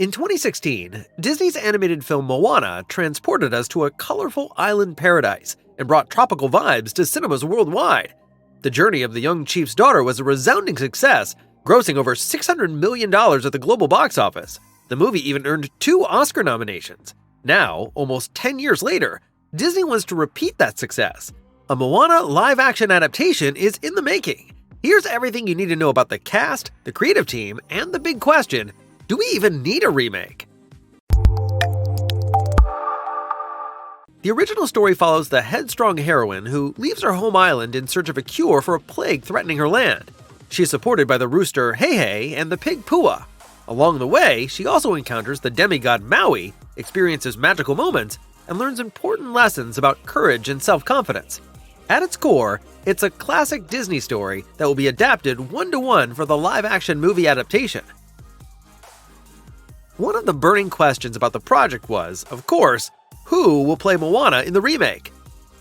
In 2016, Disney's animated film Moana transported us to a colorful island paradise and brought tropical vibes to cinemas worldwide. The journey of the young chief's daughter was a resounding success, grossing over $600 million at the global box office. The movie even earned 2 Oscar nominations. Now, almost 10 years later, Disney wants to repeat that success. A Moana live-action adaptation is in the making. Here's everything you need to know about the cast, the creative team, and the big question: do we even need a remake? The original story follows the headstrong heroine who leaves her home island in search of a cure for a plague threatening her land. She is supported by the rooster Hei and the pig Pua. Along the way, she also encounters the demigod Maui, experiences magical moments, and learns important lessons about courage and self-confidence. At its core, it's a classic Disney story that will be adapted 1-to-1 for the live-action movie adaptation. One of the burning questions about the project was, of course, who will play Moana in the remake?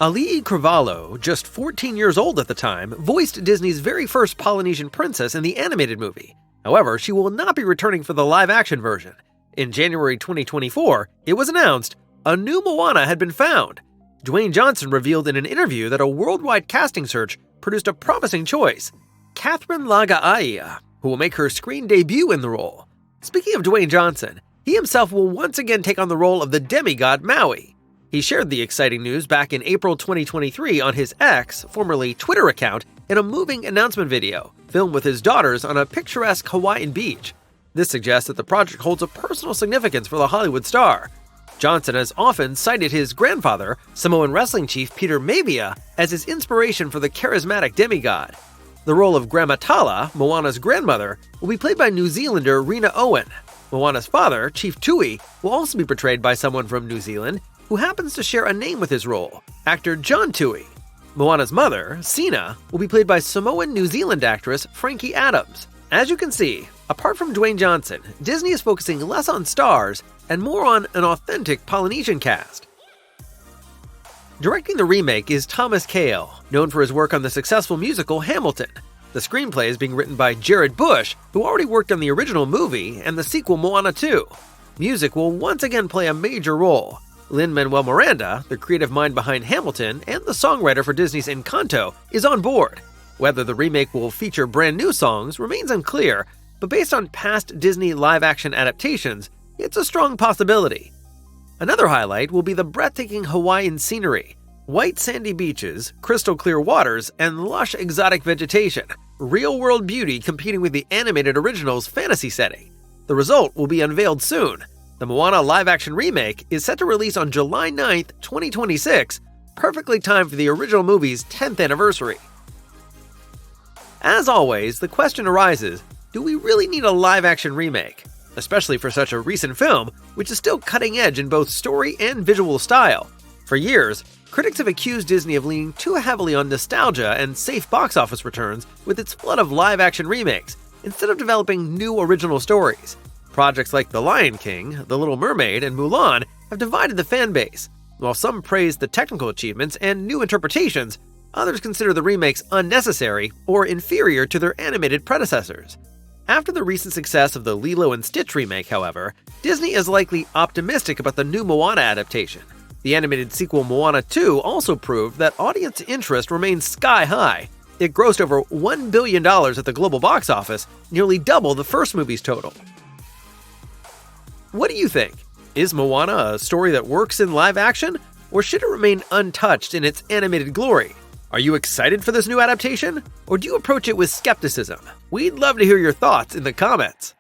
Ali'i Cravalho, just 14 years old at the time, voiced Disney's very first Polynesian princess in the animated movie. However, she will not be returning for the live-action version. In January 2024, it was announced a new Moana had been found. Dwayne Johnson revealed in an interview that a worldwide casting search produced a promising choice: Catherine Laga'aia, who will make her screen debut in the role. Speaking of Dwayne Johnson, he himself will once again take on the role of the demigod Maui. He shared the exciting news back in April 2023 on his X, formerly Twitter account, in a moving announcement video, filmed with his daughters on a picturesque Hawaiian beach. This suggests that the project holds a personal significance for the Hollywood star. Johnson has often cited his grandfather, Samoan wrestling chief Peter Maivia, as his inspiration for the charismatic demigod. The role of Grandma Tala, Moana's grandmother, will be played by New Zealander Rena Owen. Moana's father, Chief Tui, will also be portrayed by someone from New Zealand who happens to share a name with his role, actor John Tui. Moana's mother, Sina, will be played by Samoan New Zealand actress Frankie Adams. As you can see, apart from Dwayne Johnson, Disney is focusing less on stars and more on an authentic Polynesian cast. Directing the remake is Thomas Kail, known for his work on the successful musical Hamilton. The screenplay is being written by Jared Bush, who already worked on the original movie and the sequel Moana 2. Music will once again play a major role. Lin-Manuel Miranda, the creative mind behind Hamilton and the songwriter for Disney's Encanto, is on board. Whether the remake will feature brand new songs remains unclear, but based on past Disney live-action adaptations, it's a strong possibility. Another highlight will be the breathtaking Hawaiian scenery. White sandy beaches, crystal clear waters, and lush exotic vegetation. Real-world beauty competing with the animated original's fantasy setting. The result will be unveiled soon. The Moana live-action remake is set to release on July 9th, 2026, perfectly timed for the original movie's 10th anniversary. As always, the question arises, do we really need a live-action remake? Especially for such a recent film, which is still cutting edge in both story and visual style. For years, critics have accused Disney of leaning too heavily on nostalgia and safe box office returns with its flood of live-action remakes, instead of developing new original stories. Projects like The Lion King, The Little Mermaid, and Mulan have divided the fan base. While some praise the technical achievements and new interpretations, others consider the remakes unnecessary or inferior to their animated predecessors. After the recent success of the Lilo and Stitch remake, however, Disney is likely optimistic about the new Moana adaptation. The animated sequel Moana 2 also proved that audience interest remains sky-high. It grossed over $1 billion at the global box office, nearly double the first movie's total. What do you think? Is Moana a story that works in live action, or should it remain untouched in its animated glory? Are you excited for this new adaptation, or do you approach it with skepticism? We'd love to hear your thoughts in the comments.